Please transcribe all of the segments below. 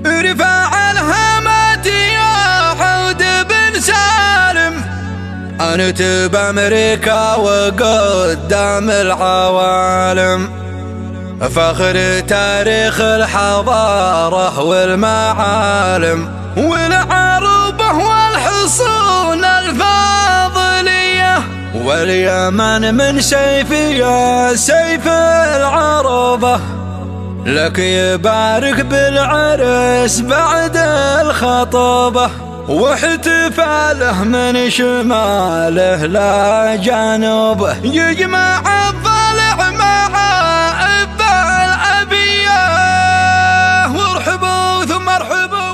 رفع الهامات يا عود بن سالم، أنت بأمريكا وقدام العوالم، فخر تاريخ الحضارة والمعالم، والعربة والحصون الفاضلية، واليمن من سيفي يا سيف العربة، لك يبارك بالعرس بعد الخطبة، واحتفاله من شماله لا جنوبه، يجمع الضلع مع أبا الأبية، وارحبوا ثم ارحبوا.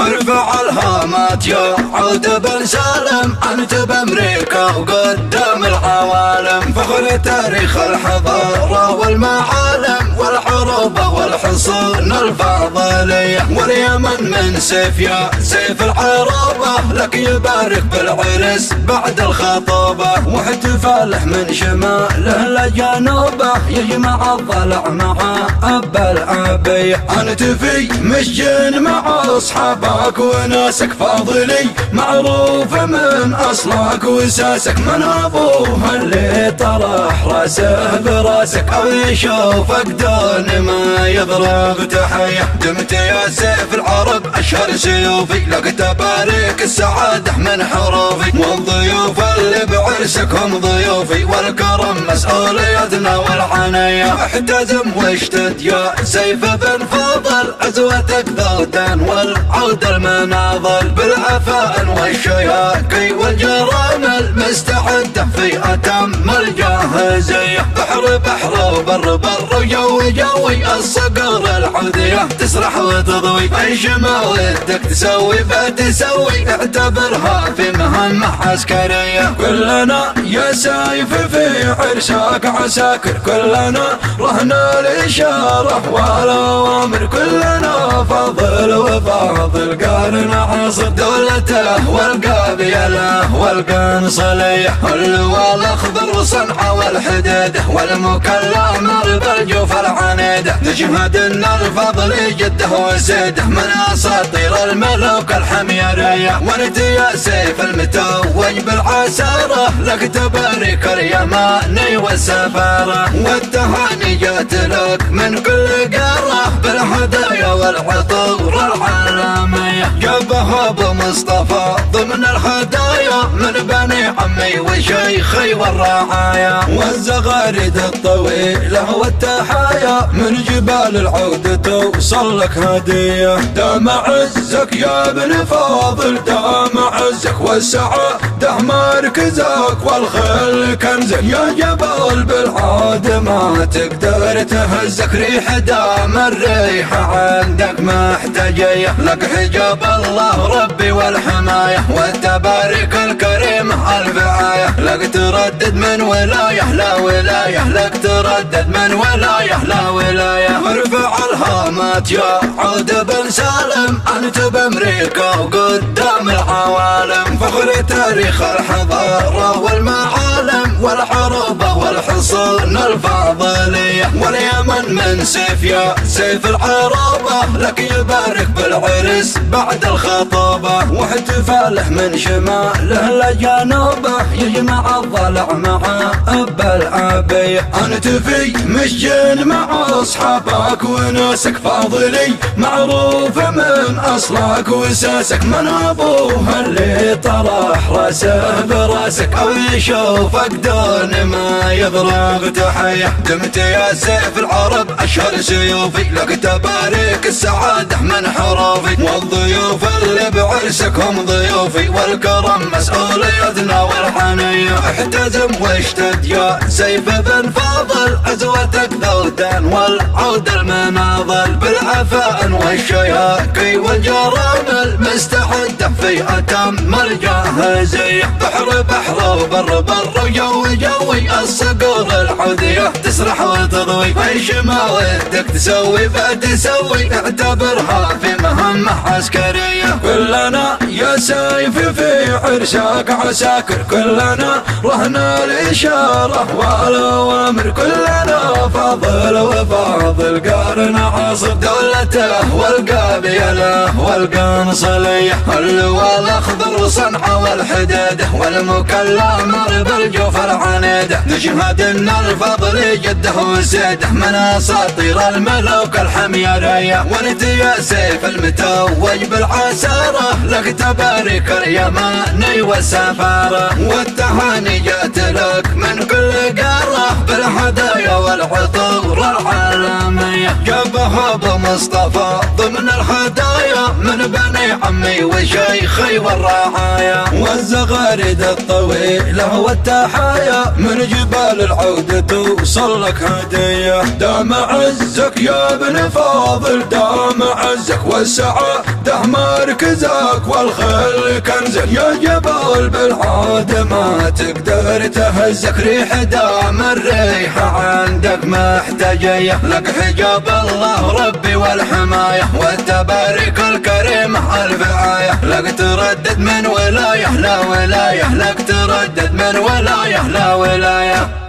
ارفع الهامات يا عود بن سالم، أنت بأمريكا وقدام العوالم، فخر تاريخ الحضارة والمعالم، والعروبة والحصون الفاضلية، واليمن من سيف يا سيف العربة، لك يبارك بالعرس بعد الخطبة، واحتفاله من شماله لجنوبه، يجمع الضلع مع أبا الأبية، أنت في مسجن مع أصحابك وناسك فاضلي، معروف من أصلك وساسك، من أبوه اللي طرح راسه براسك، أو يشوفك دون ما يضرب تحية، دمت يا سيف العرب أشهر سيوفي، لك تبارك السعادة من حروفي، والضيوف اللي بعرسك هم ضيوفي، والكرم مسؤوليتنا والعناية، احتزم واشتد يا سيف بن فضل، عزوتك ذودان والعود المناضل، بالعفائن والشياكي والجرام المستعدة في أتم الجاهزية، بحر بحر وبر بر وجوي جوي، الصقر العودية تسرح وتضوي، ايش ما ودك تسوي فتسوي، اعتبرها في مهمة عسكرية، كلنا يا سايف في عرسك عساكر، كلنا رهن الإشارة والأوامر، كلنا فضل وفاضل قارن عصر، دولته والقبيلة والقنصلية، اللواء الأخضر وصنعاء والحديدة، والمكلم بالجوف العنيدة، نشهد ان الفضل جده وسيده، من اساطير الملوك الحميرية، وانت يا سيف المتوج بالعسارة، لك تبارك اليماني والسفارة، والتهاني جات لك من كل قارة، بالهدايا والعطور العالمية، جابها ابو مصطفى ضمن الهدايا، من بني عمي وشيخي والرعايا، والزغاريد الطويلة والتحايا، من جبال العود توصل لك هدية، دام عزك يا ابن فاضل، دام عزك والسعادة مركزك، والخيل كنزك يا جبل بالعاد ما تقدر تهزك، ريح دام الريحة عندك محتاجية، لك حجاب الله ربي والحماية، والتبارك الكريم الفعاية، لك تردد من ولاية لا ولاية، لك تردد من ولاية لا ولاية، وارفع الهامات يا عود بن سالم، أنت بأمريكا وقدام العوالم، فخر تاريخ الحضارة والمعالم، والعروبة والحصون الفاضلية، واليمن من سيف يا سيف العربة، لك يبارك بالعرس بعد الخطبة، واحتفاله من شماله لجنوبه، يجمع الضلع مع أبا الأبية، أنت في مسجن مع أصحابك وناسك فاضلي، معروف من أصلك وساسك، من أبوه اللي طرح راسه براسك، أو يشوفك دون ما يضرب تحية، دمت يا سيف العرب أشهر سيوفي، لك تبارك السعادة من حروفي، والضيوف اللي بعرسك هم ضيوفي، والكرم مسؤوليتنا والحنية، احتزم واشتد يا سيف بن فاضل، عزوتك ذودان والعود المناضل، بالعفائن والشياكي والجرام المستعدة في أتم الجاهزية، بحر بحر وبر بر وجوي جوي، الصقور العودية تسرح وتضوي، ايش ما ودك تسوي فتسوي، اعتبرها في مهمة عسكرية، كلنا كلنا يا سيف في عرشاك عساكر كلنا رهن الإشارة والأوامر كلنا فاضل وفاضل قارن عاصر دولته والقابيله والقنصلية اللواء الأخضر صنعاء والحديدة والمكلم بالجوف العنيدة نشهد ان الفضل جده وسيده من اساطير الملوك الحميرية وانت يا سيف المتوج بالعسارة لك تبارك اليماني والسفارة والتهاني جات لك من كل قارة بالهدايا والعطور العالمية جابها ابو مصطفى ضمن الهدايا من بني عمي وشيخي والرعايا والزغاريد الطويلة والتحايا من جبال العودة توصل لك هدية دام عزك يا ابن فاضل دام عزك والسعادة مركزك والخيل كنزك يا جبل بالعادة ما تقدر تهزك ريح دام الريحة عندك محتاجية لك حجاب الله ربي والحماية والتبارك الكريم الفعاية لك تردد من ولاية لا ولاية لك تردد من ولاية لا ولاية